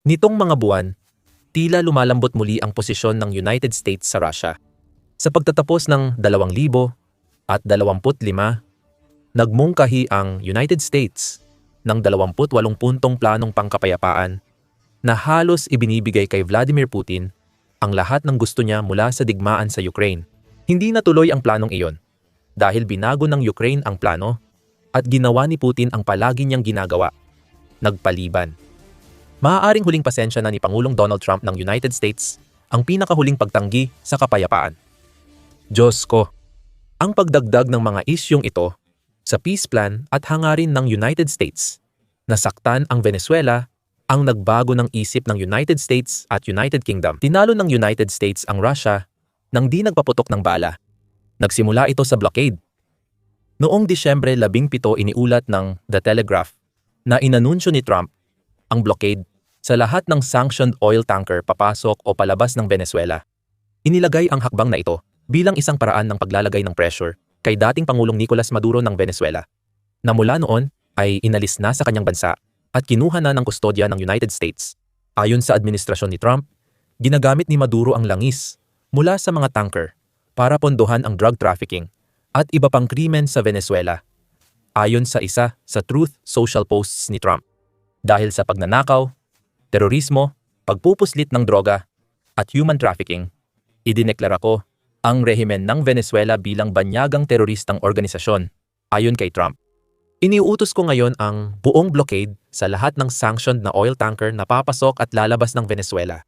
Nitong mga buwan, tila lumalambot muli ang posisyon ng United States sa Russia. Sa pagtatapos ng 2025, nagmungkahi ang United States ng 28 puntong planong pangkapayapaan na halos ibinibigay kay Vladimir Putin ang lahat ng gusto niya mula sa digmaan sa Ukraine. Hindi natuloy ang planong iyon dahil binago ng Ukraine ang plano at ginawa ni Putin ang palagi niyang ginagawa, nagpaliban. Maaaring huling pasensya na ni Pangulong Donald Trump ng United States ang pinakahuling pagtanggi sa kapayapaan. Diyos ko, ang pagdagdag ng mga isyong ito sa peace plan at hangarin ng United States na saktan ang Venezuela ang nagbago ng isip ng United States at United Kingdom. Tinalo ng United States ang Russia nang di nagpaputok ng bala. Nagsimula ito sa blockade. Noong Disyembre 17 iniulat ng The Telegraph na inanunsyo ni Trump ang blockade sa lahat ng sanctioned oil tanker papasok o palabas ng Venezuela. Inilagay ang hakbang na ito bilang isang paraan ng paglalagay ng pressure kay dating Pangulong Nicolas Maduro ng Venezuela, na mula noon ay inalis na sa kanyang bansa at kinuha na ng kustodya ng United States. Ayon sa administrasyon ni Trump, ginagamit ni Maduro ang langis mula sa mga tanker para pondohan ang drug trafficking at iba pang krimen sa Venezuela. Ayon sa isa sa Truth Social posts ni Trump, dahil sa pagnanakaw, terorismo, pagpupuslit ng droga, at human trafficking, idineklara ko ang rehimen ng Venezuela bilang banyagang teroristang organisasyon, ayon kay Trump. Iniuutos ko ngayon ang buong blockade sa lahat ng sanctioned na oil tanker na papasok at lalabas ng Venezuela.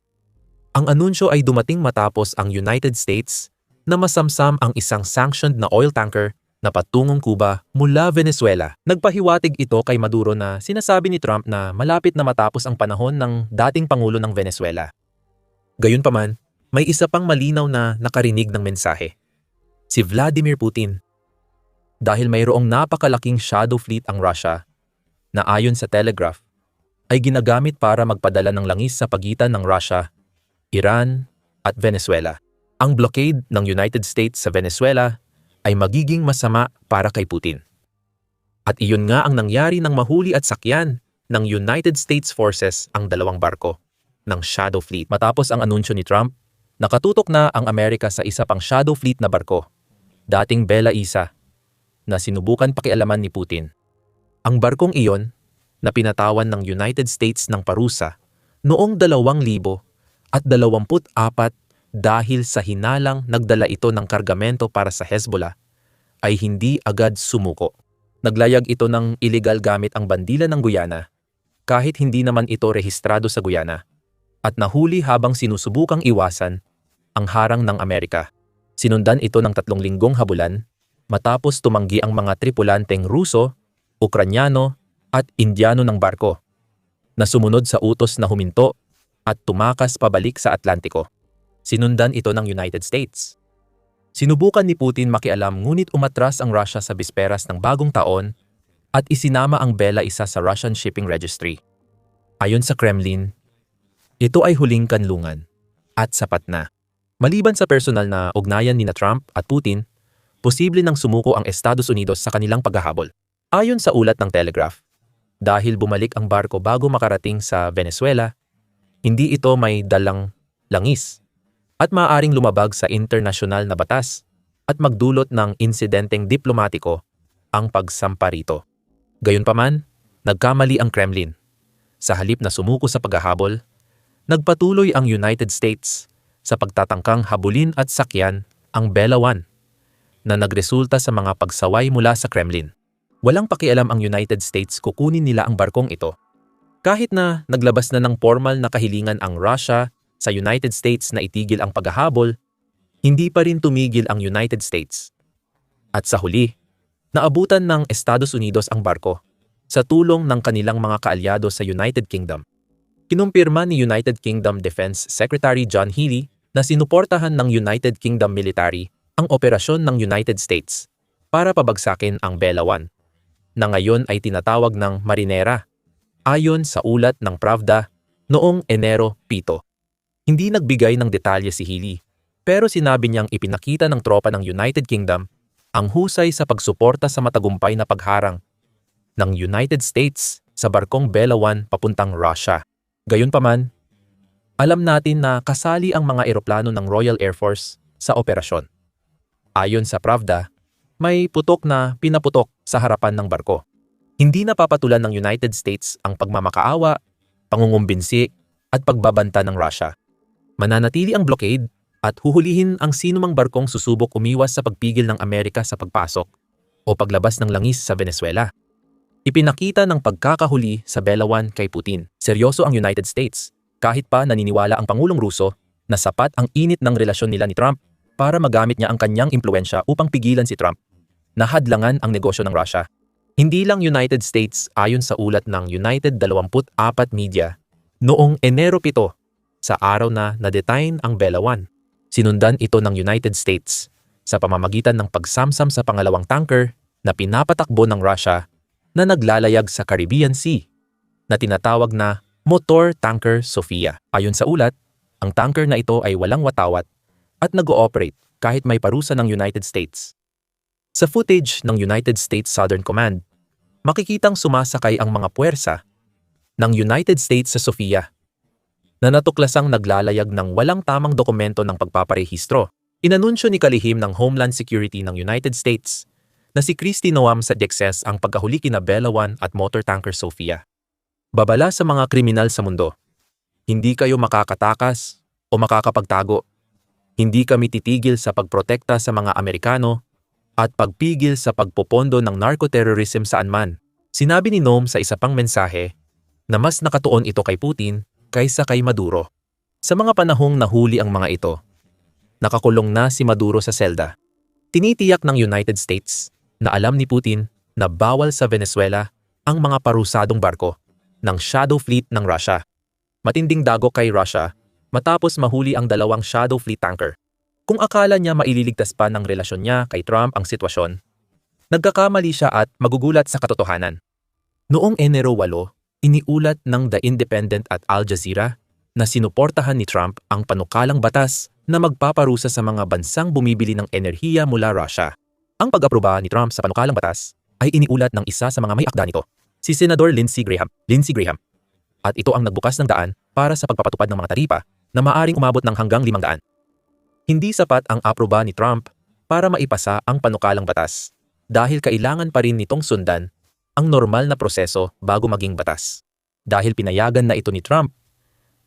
Ang anunsyo ay dumating matapos ang United States na masamsam ang isang sanctioned na oil tanker na patungong Cuba mula Venezuela. Nagpahiwatig ito kay Maduro na sinasabi ni Trump na malapit na matapos ang panahon ng dating Pangulo ng Venezuela. Gayunpaman, may isa pang malinaw na nakarinig ng mensahe. Si Vladimir Putin. Dahil mayroong napakalaking shadow fleet ang Russia na ayon sa Telegraph ay ginagamit para magpadala ng langis sa pagitan ng Russia, Iran at Venezuela. Ang blockade ng United States sa Venezuela ay magiging masama para kay Putin. At iyon nga ang nangyari nang mahuli at sakyan ng United States Forces ang dalawang barko ng Shadow Fleet. Matapos ang anunsyo ni Trump, nakatutok na ang Amerika sa isa pang Shadow Fleet na barko, dating Bella Isa, na sinubukan pakialaman ni Putin. Ang barkong iyon na pinatawan ng United States ng parusa noong 2024 dahil sa hinalang nagdala ito ng kargamento para sa Hezbollah, ay hindi agad sumuko. Naglayag ito ng illegal gamit ang bandila ng Guyana, kahit hindi naman ito rehistrado sa Guyana, at nahuli habang sinusubukang iwasan ang harang ng Amerika. Sinundan ito ng 3 linggong habulan, matapos tumanggi ang mga tripulanteng Ruso, Ukranyano at Indiano ng barko, na sumunod sa utos na huminto at tumakas pabalik sa Atlantiko. Sinundan ito ng United States. Sinubukan ni Putin makialam ngunit umatras ang Russia sa bisperas ng bagong taon at isinama ang Bella Isa sa Russian Shipping Registry. Ayon sa Kremlin, ito ay huling kanlungan at sapat na. Maliban sa personal na ugnayan ni Trump at Putin, posible nang sumuko ang Estados Unidos sa kanilang paghahabol. Ayon sa ulat ng Telegraph, dahil bumalik ang barko bago makarating sa Venezuela, hindi ito may dalang langis at maaaring lumabag sa internasyonal na batas at magdulot ng insidenteng diplomatiko ang pagsampa rito. Gayunpaman, nagkamali ang Kremlin. Sa halip na sumuko sa paghahabol, nagpatuloy ang United States sa pagtatangkang habulin at sakyan ang Bella One, na nagresulta sa mga pagsaway mula sa Kremlin. Walang pakialam ang United States kukunin nila ang barkong ito. Kahit na naglabas na ng formal na kahilingan ang Russia sa United States na itigil ang paghahabol, hindi pa rin tumigil ang United States. At sa huli, naabutan ng Estados Unidos ang barko sa tulong ng kanilang mga kaalyado sa United Kingdom. Kinumpirma ni United Kingdom Defense Secretary John Healey na sinuportahan ng United Kingdom Military ang operasyon ng United States para pabagsakin ang Bella One, na ngayon ay tinatawag ng Marinera, ayon sa ulat ng Pravda noong Enero 7. Hindi nagbigay ng detalye si Healey, pero sinabi niyang ipinakita ng tropa ng United Kingdom ang husay sa pagsuporta sa matagumpay na pagharang ng United States sa barkong Bella One papuntang Russia. Gayunpaman, alam natin na kasali ang mga eroplano ng Royal Air Force sa operasyon. Ayon sa Pravda, may putok na pinaputok sa harapan ng barko. Hindi napapatulan ng United States ang pagmamakaawa, pangungumbinsi at pagbabanta ng Russia. Mananatili ang blockade at huhulihin ang sinumang barkong susubok umiwas sa pagpigil ng Amerika sa pagpasok o paglabas ng langis sa Venezuela. Ipinakita ng pagkakahuli sa Belawan kay Putin. Seryoso ang United States kahit pa naniniwala ang Pangulong Ruso na sapat ang init ng relasyon nila ni Trump para magamit niya ang kanyang impluensya upang pigilan si Trump na hadlangan ang negosyo ng Russia. Hindi lang United States ayon sa ulat ng United 24 Media noong Enero 7 sa araw na na-detain ang Belawan. Sinundan ito ng United States sa pamamagitan ng pagsamsam sa pangalawang tanker na pinapatakbo ng Russia na naglalayag sa Caribbean Sea na tinatawag na Motor Tanker Sofia. Ayon sa ulat, ang tanker na ito ay walang watawat at nag-ooperate kahit may parusa ng United States. Sa footage ng United States Southern Command, makikitang sumasakay ang mga puwersa ng United States sa Sofia na natuklasang naglalayag ng walang tamang dokumento ng pagpaparehistro. Inanunsyo ni kalihim ng Homeland Security ng United States na si Kristi Noam sa Dexes ang pagkahuli kina Belawan at Motor Tanker Sofia. Babala sa mga kriminal sa mundo, hindi kayo makakatakas o makakapagtago. Hindi kami titigil sa pagprotekta sa mga Amerikano at pagpigil sa pagpopondo ng narco-terrorism saan man. Sinabi ni Noam sa isa pang mensahe na mas nakatuon ito kay Putin kaysa kay Maduro. Sa mga panahong nahuli ang mga ito, nakakulong na si Maduro sa selda. Tinitiyak ng United States na alam ni Putin na bawal sa Venezuela ang mga parusadong barko ng Shadow Fleet ng Russia. Matinding dagok kay Russia matapos mahuli ang dalawang Shadow Fleet tanker. Kung akala niya maililigtas pa ng relasyon niya kay Trump ang sitwasyon, nagkakamali siya at magugulat sa katotohanan. Noong Enero 8, iniulat ng The Independent at Al Jazeera na sinuportahan ni Trump ang panukalang batas na magpaparusa sa mga bansang bumibili ng enerhiya mula Russia. Ang pag-aproba ni Trump sa panukalang batas ay iniulat ng isa sa mga may akda nito, si Senador Lindsey Graham. At ito ang nagbukas ng daan para sa pagpapatupad ng mga taripa na maaring umabot ng hanggang 500. Hindi sapat ang aproba ni Trump para maipasa ang panukalang batas dahil kailangan pa rin nitong sundan ang normal na proseso bago maging batas. Dahil pinayagan na ito ni Trump,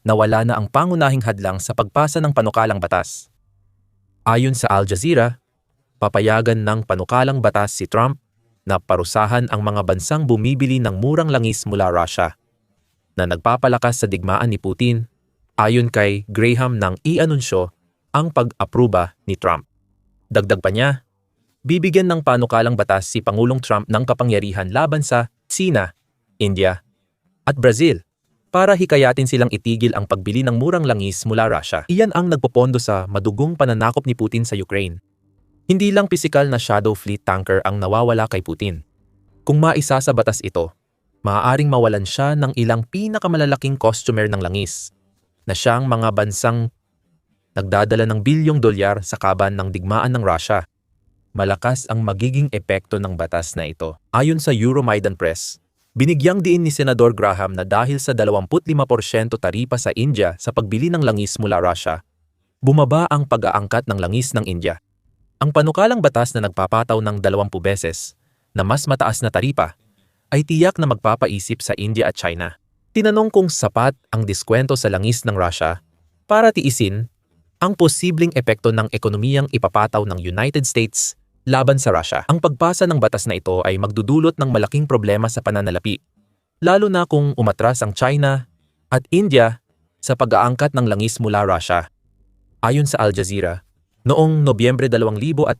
nawala na ang pangunahing hadlang sa pagpasa ng panukalang batas. Ayon sa Al Jazeera, papayagan ng panukalang batas si Trump na parusahan ang mga bansang bumibili ng murang langis mula Russia na nagpapalakas sa digmaan ni Putin. Ayon kay Graham nang i-anunsyo ang pag-aproba ni Trump. Dagdag pa niya, bibigyan ng panukalang batas si Pangulong Trump ng kapangyarihan laban sa China, India at Brazil para hikayatin silang itigil ang pagbili ng murang langis mula Russia. Iyan ang nagpopondo sa madugong pananakop ni Putin sa Ukraine. Hindi lang pisikal na Shadow Fleet tanker ang nawawala kay Putin. Kung maisa sa batas ito, maaaring mawalan siya ng ilang pinakamalalaking customer ng langis na siyang mga bansang nagdadala ng bilyong dolyar sa kaban ng digmaan ng Russia. Malakas ang magiging epekto ng batas na ito. Ayon sa Euromaidan Press, binigyang diin ni Senador Graham na dahil sa 25% taripa sa India sa pagbili ng langis mula Russia, bumaba ang pag-aangkat ng langis ng India. Ang panukalang batas na nagpapataw ng 20 beses na mas mataas na taripa ay tiyak na magpapaisip sa India at China. Tinanong kung sapat ang diskwento sa langis ng Russia para tiisin ang posibleng epekto ng ekonomiyang ipapataw ng United States laban sa Russia. Ang pagpasa ng batas na ito ay magdudulot ng malaking problema sa pananalapi, lalo na kung umatras ang China at India sa pag-aangkat ng langis mula Russia. Ayon sa Al Jazeera, noong Nobyembre 2025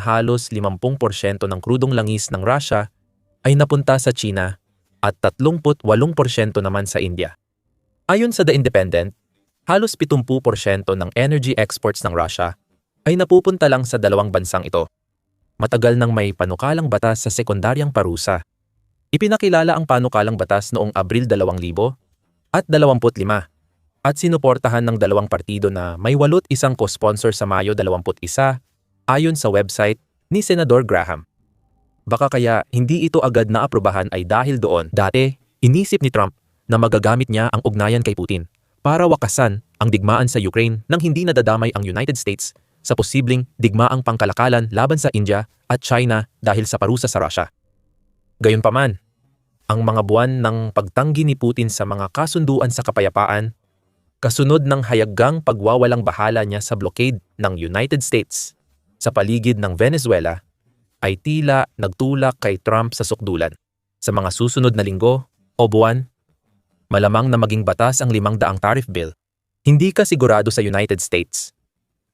halos 50% ng krudong langis ng Russia ay napunta sa China at 38% naman sa India. Ayon sa The Independent, halos 70% ng energy exports ng Russia ay napupunta lang sa dalawang bansang ito. Matagal nang may panukalang batas sa sekundaryang parusa. Ipinakilala ang panukalang batas noong Abril 2025 at sinuportahan ng dalawang partido na may 81 co-sponsor sa Mayo 21 ayon sa website ni Senador Graham. Baka kaya hindi ito agad na aprubahan ay dahil doon. Dati, inisip ni Trump na magagamit niya ang ugnayan kay Putin para wakasan ang digmaan sa Ukraine nang hindi nadadamay ang United States sa posibleng digmaang pangkalakalan laban sa India at China dahil sa parusa sa Russia. Gayunpaman, ang mga buwan ng pagtanggi ni Putin sa mga kasunduan sa kapayapaan, kasunod ng hayaggang pagwawalang bahala niya sa blockade ng United States sa paligid ng Venezuela, ay tila nagtulak kay Trump sa sukdulan. Sa mga susunod na linggo o buwan, malamang na maging batas ang 500 tariff bill. Hindi ka sigurado sa United States.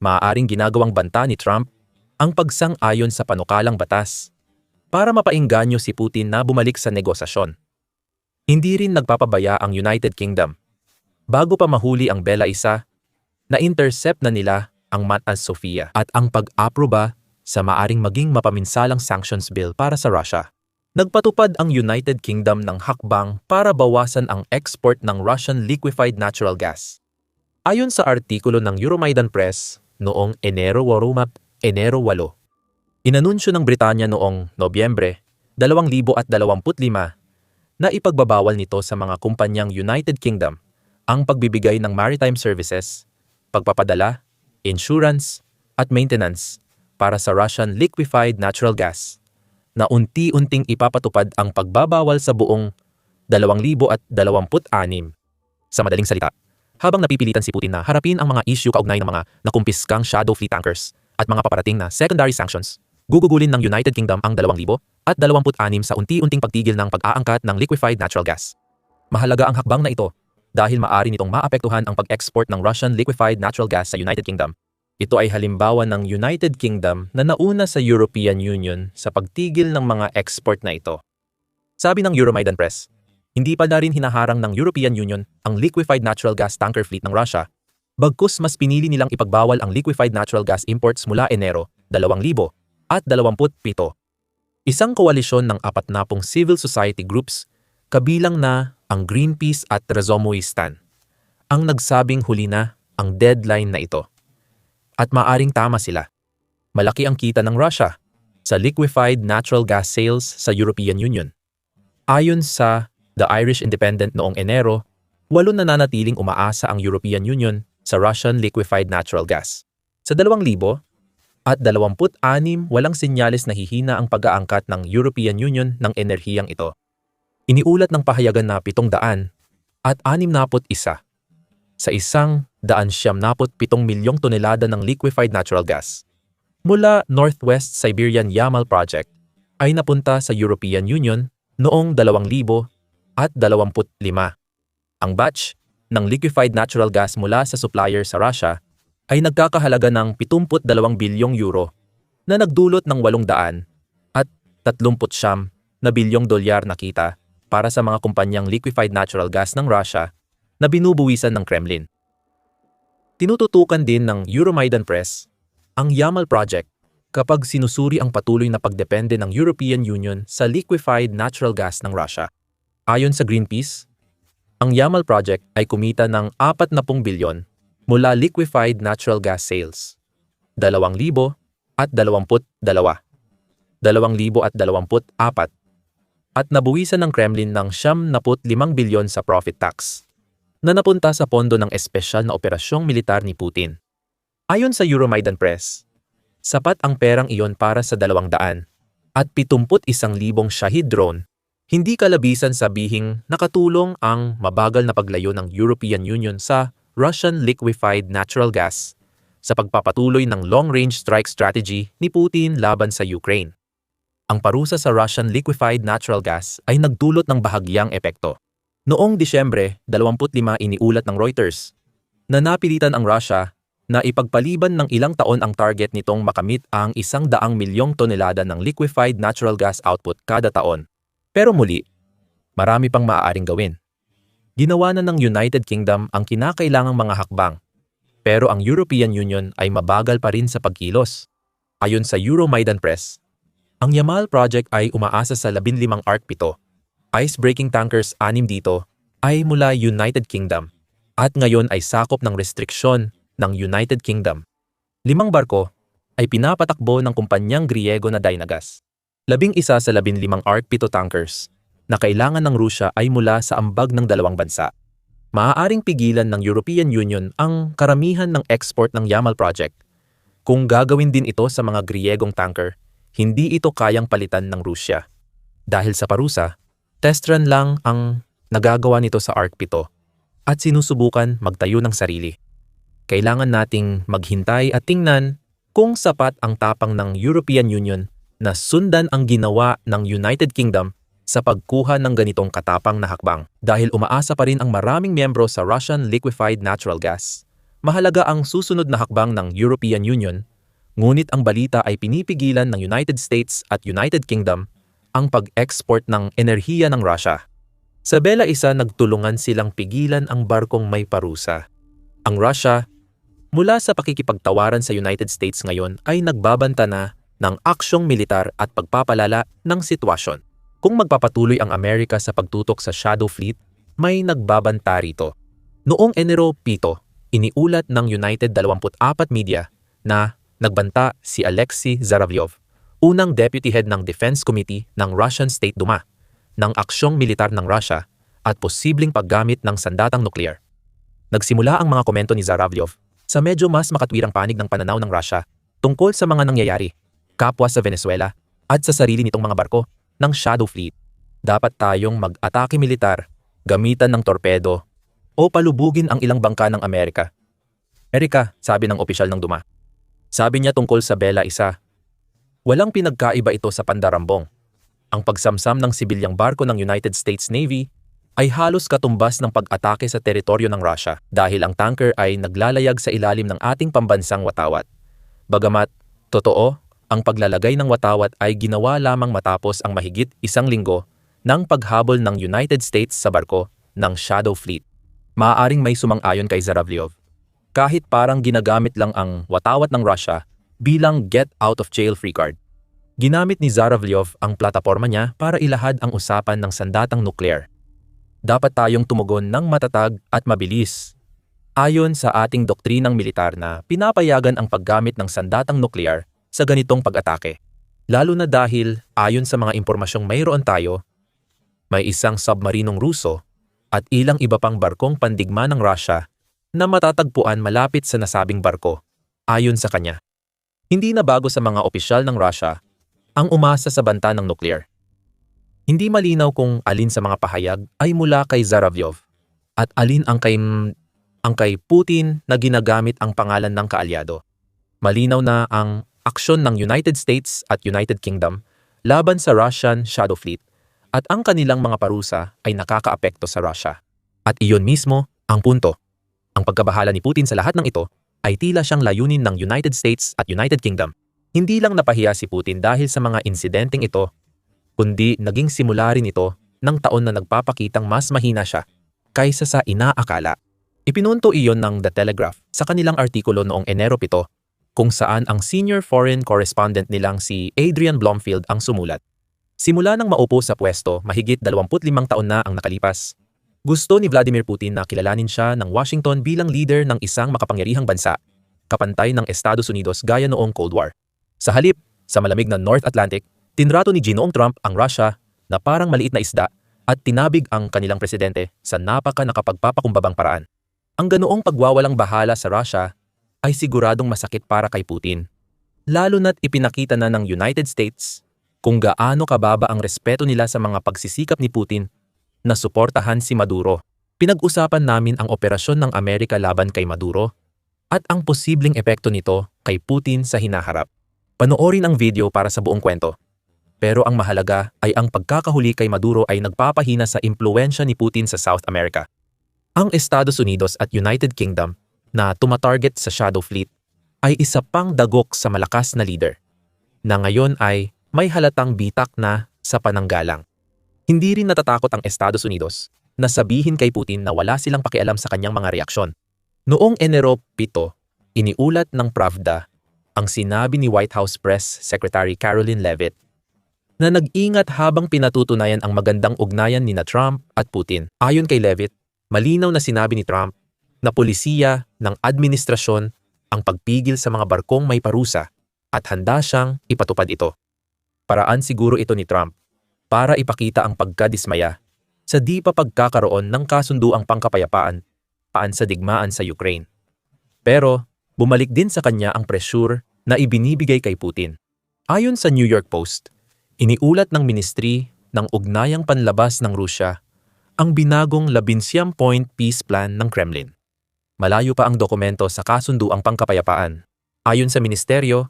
Maaaring ginagawang banta ni Trump ang pagsang-ayon sa panukalang batas para mapaengganyo si Putin na bumalik sa negosasyon. Hindi rin nagpapabaya ang United Kingdom. Bago pa mahuli ang Bella Isa, na-intercept na nila ang Matas Sofia at ang pag-aproba sa maaring maging mapaminsalang sanctions bill para sa Russia. Nagpatupad ang United Kingdom ng hakbang para bawasan ang export ng Russian liquefied natural gas. Ayon sa artikulo ng Euromaidan Press noong Enero 8, inanunsyo ng Britanya noong Nobyembre 2025 na ipagbabawal nito sa mga kumpanyang United Kingdom ang pagbibigay ng maritime services, pagpapadala, insurance, at maintenance para sa Russian liquefied natural gas na unti-unting ipapatupad ang pagbabawal sa buong 2026. Sa madaling salita, habang napipilitan si Putin na harapin ang mga issue kaugnay ng mga nakumpiskang shadow fleet tankers at mga paparating na secondary sanctions, gugugulin ng United Kingdom ang 2026 sa unti-unting pagtigil ng pag-aangkat ng liquefied natural gas. Mahalaga ang hakbang na ito dahil maaari nitong maapektuhan ang pag-export ng Russian liquefied natural gas sa United Kingdom. Ito ay halimbawa ng United Kingdom na nauna sa European Union sa pagtigil ng mga export na ito. Sabi ng Euromaidan Press, hindi pa na rin hinaharang ng European Union ang liquefied natural gas tanker fleet ng Russia, bagkus mas pinili nilang ipagbawal ang liquefied natural gas imports mula Enero 2027. Isang koalisyon ng 40 civil society groups, kabilang na ang Greenpeace at Razomoistan, ang nagsabing huli na ang deadline na ito. At maaring tama sila. Malaki ang kita ng Russia sa liquefied natural gas sales sa European Union. Ayon sa The Irish Independent noong Enero, 8 nananatiling umaasa ang European Union sa Russian liquefied natural gas. Sa 2026, walang sinyalis na hihina ang pag-aangkat ng European Union ng enerhiyang ito. Iniulat ng pahayagan na 700 at 61 sa 197 milyong tonelada ng liquefied natural gas mula Northwest Siberian Yamal Project ay napunta sa European Union noong 2025. Ang batch ng liquefied natural gas mula sa supplier sa Russia ay nagkakahalaga ng 72 bilyong euro na nagdulot ng 800 at 39 na bilyong dolyar na kita para sa mga kumpanyang liquefied natural gas ng Russia na binubuwisan ng Kremlin. Tinututukan din ng Euromaidan Press ang Yamal Project kapag sinusuri ang patuloy na pagdepende ng European Union sa liquefied natural gas ng Russia. Ayon sa Greenpeace, ang Yamal Project ay kumita ng 40 bilyon mula liquefied natural gas sales 2022, 2024 at nabuwisan ng Kremlin ng 75 bilyon sa profit tax na napunta sa pondo ng espesyal na operasyong militar ni Putin. Ayon sa Euromaidan Press, sapat ang perang iyon para sa 200 at 71,000 Shahid drone. Hindi kalabisan sabihing nakatulong ang mabagal na paglayo ng European Union sa Russian liquefied natural gas sa pagpapatuloy ng long-range strike strategy ni Putin laban sa Ukraine. Ang parusa sa Russian liquefied natural gas ay nagdulot ng bahagyang epekto. Noong Disyembre 25 iniulat ng Reuters na napilitan ang Russia na ipagpaliban ng ilang taon ang target nitong makamit ang 100 milyong tonelada ng liquefied natural gas output kada taon. Pero muli, marami pang maaaring gawin. Ginawa na ng United Kingdom ang kinakailangang mga hakbang, pero ang European Union ay mabagal pa rin sa pagkilos. Ayon sa Euromaidan Press, ang Yamal Project ay umaasa sa 15 ARC-7. Ice-breaking tankers 6 dito ay mula United Kingdom at ngayon ay sakop ng restriksyon ng United Kingdom. 5 barko ay pinapatakbo ng kumpanyang Griego na Dynagas. 11 sa 15 ARC-7 tankers na kailangan ng Rusya ay mula sa ambag ng dalawang bansa. Maaaring pigilan ng European Union ang karamihan ng export ng Yamal Project. Kung gagawin din ito sa mga Griegong tanker, hindi ito kayang palitan ng Rusya. Dahil sa parusa, test run lang ang nagagawa nito sa ARC-7 at sinusubukan magtayo ng sarili. Kailangan nating maghintay at tingnan kung sapat ang tapang ng European Union na sundan ang ginawa ng United Kingdom sa pagkuha ng ganitong katapang na hakbang. Dahil umaasa pa rin ang maraming miyembro sa Russian liquefied natural gas, mahalaga ang susunod na hakbang ng European Union, ngunit ang balita ay pinipigilan ng United States at United Kingdom ang pag-export ng enerhiya ng Russia. Sa Bela 1, nagtulungan silang pigilan ang barkong may parusa. Ang Russia, mula sa pakikipagtawaran sa United States ngayon, ay nagbabanta na ng aksyong militar at pagpapalala ng sitwasyon. Kung magpapatuloy ang Amerika sa pagtutok sa Shadow Fleet, may nagbabanta rito. Noong Enero 7, iniulat ng United 24 Media na nagbanta si Alexei Zaravyov, unang deputy head ng Defense Committee ng Russian State Duma, ng aksyong militar ng Russia at posibleng paggamit ng sandatang nuklear. Nagsimula ang mga komento ni Zaravyov sa medyo mas makatwirang panig ng pananaw ng Russia tungkol sa mga nangyayari, kapwa sa Venezuela at sa sarili nitong mga barko ng Shadow Fleet. Dapat tayong mag-atake militar, gamitan ng torpedo, o palubugin ang ilang bangka ng Amerika. Erika, sabi ng opisyal ng Duma. Sabi niya tungkol sa Bela 1, walang pinagkaiba ito sa pandarambong. Ang pagsamsam ng sibilyang barko ng United States Navy ay halos katumbas ng pag-atake sa teritoryo ng Russia dahil ang tanker ay naglalayag sa ilalim ng ating pambansang watawat. Bagamat, totoo, ang paglalagay ng watawat ay ginawa lamang matapos ang mahigit 1 linggo ng paghabol ng United States sa barko ng Shadow Fleet. Maaaring may sumang-ayon kay Zaravyov. Kahit parang ginagamit lang ang watawat ng Russia bilang get-out-of-jail-free card. Ginamit ni Zaravyov ang plataporma niya para ilahad ang usapan ng sandatang nuklear. Dapat tayong tumugon ng matatag at mabilis. Ayon sa ating doktrinang militar na pinapayagan ang paggamit ng sandatang nuklear sa ganitong pag-atake. Lalo na dahil, ayon sa mga impormasyong mayroon tayo, may isang submarinong Ruso at ilang iba pang barkong pandigma ng Russia na matatagpuan malapit sa nasabing barko, ayon sa kanya. Hindi na bago sa mga opisyal ng Russia ang umasa sa banta ng nuklear. Hindi malinaw kung alin sa mga pahayag ay mula kay Zaravyov at alin ang kay Putin na ginagamit ang pangalan ng kaalyado. Malinaw na ang aksyon ng United States at United Kingdom laban sa Russian Shadow Fleet at ang kanilang mga parusa ay nakakaapekto sa Russia. At iyon mismo ang punto. Ang pagkabahala ni Putin sa lahat ng ito ay tila siyang layunin ng United States at United Kingdom. Hindi lang napahiya si Putin dahil sa mga insidenteng ito, kundi naging simula rin ito ng taon na nagpapakitang mas mahina siya kaysa sa inaakala. Ipinunto iyon ng The Telegraph sa kanilang artikulo noong Enero 7, kung saan ang senior foreign correspondent nilang si Adrian Blomfield ang sumulat. Simula nang maupo sa pwesto, mahigit 25 taon na ang nakalipas. Gusto ni Vladimir Putin na kilalanin siya ng Washington bilang leader ng isang makapangyarihang bansa, kapantay ng Estados Unidos gaya noong Cold War. Sa halip, sa malamig na North Atlantic, tinrato ni Ginoong Trump ang Russia na parang maliit na isda at tinabig ang kanilang presidente sa nakapagpapakumbabang paraan. Ang ganoong pagwawalang bahala sa Russia ay siguradong masakit para kay Putin. Lalo na't ipinakita na ng United States kung gaano kababa ang respeto nila sa mga pagsisikap ni Putin na suportahan si Maduro. Pinag-usapan namin ang operasyon ng Amerika laban kay Maduro at ang posibleng epekto nito kay Putin sa hinaharap. Panoorin ang video para sa buong kwento. Pero ang mahalaga ay ang pagkakahuli kay Maduro ay nagpapahina sa impluwensya ni Putin sa South America. Ang Estados Unidos at United Kingdom na tumatarget sa Shadow Fleet ay isa pang dagok sa malakas na leader na ngayon ay may halatang bitak na sa pananggalang. Hindi rin natatakot ang Estados Unidos na sabihin kay Putin na wala silang pakialam sa kanyang mga reaksyon. Noong Enero 7, iniulat ng Pravda ang sinabi ni White House Press Secretary Caroline Leavitt na nag-ingat habang pinatutunayan ang magandang ugnayan nina Trump at Putin. Ayon kay Leavitt, malinaw na sinabi ni Trump na polisiya ng administrasyon ang pagpigil sa mga barkong may parusa at handa siyang ipatupad ito. Paraan siguro ito ni Trump para ipakita ang pagkadismaya sa di pa pagkakaroon ng kasunduang pangkapayapaan sa digmaan sa Ukraine. Pero bumalik din sa kanya ang presyur na ibinibigay kay Putin. Ayon sa New York Post, iniulat ng Ministry ng Ugnayang Panlabas ng Rusya ang binagong 11-point peace plan ng Kremlin. Malayo pa ang dokumento sa kasunduang pangkapayapaan. Ayon sa ministeryo,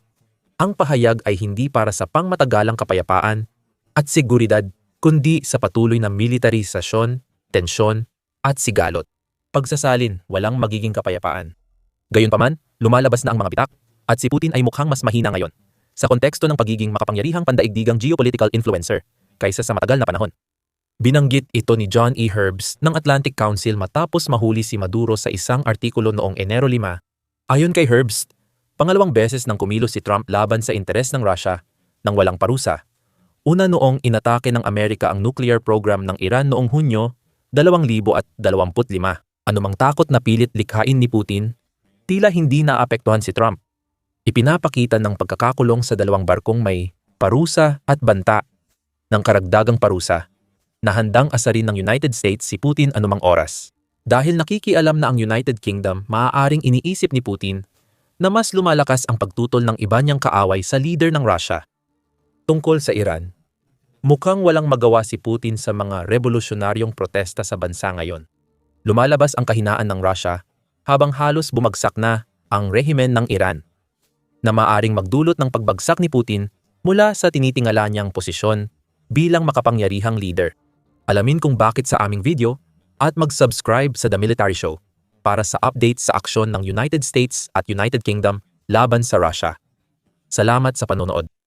ang pahayag ay hindi para sa pangmatagalang kapayapaan at seguridad kundi sa patuloy na militarisasyon, tensyon at sigalot. Pagsasalin, walang magiging kapayapaan. Gayunpaman, lumalabas na ang mga bitak at si Putin ay mukhang mas mahina ngayon sa konteksto ng pagiging makapangyarihang pandaigdigang geopolitical influencer kaysa sa matagal na panahon. Binanggit ito ni John E. Herbst ng Atlantic Council matapos mahuli si Maduro sa isang artikulo noong Enero 5. Ayon kay Herbst, pangalawang beses nang kumilos si Trump laban sa interes ng Russia nang walang parusa. Una noong inatake ng Amerika ang nuclear program ng Iran noong Hunyo 2025. Anumang takot na pilit likhain ni Putin, tila hindi naapektuhan si Trump. Ipinapakita ng pagkakakulong sa dalawang barkong may parusa at banta ng karagdagang parusa na handang asarin ng United States si Putin anumang oras. Dahil nakikialam na ang United Kingdom, maaaring iniisip ni Putin na mas lumalakas ang pagtutol ng iba niyang kaaway sa leader ng Russia. Tungkol sa Iran, mukhang walang magawa si Putin sa mga revolusyonaryong protesta sa bansa ngayon. Lumalabas ang kahinaan ng Russia habang halos bumagsak na ang rehimen ng Iran, na maaaring magdulot ng pagbagsak ni Putin mula sa tinitingala niyang posisyon bilang makapangyarihang leader. Alamin kung bakit sa aming video at mag-subscribe sa The Military Show para sa update sa aksyon ng United States at United Kingdom laban sa Russia. Salamat sa panonood.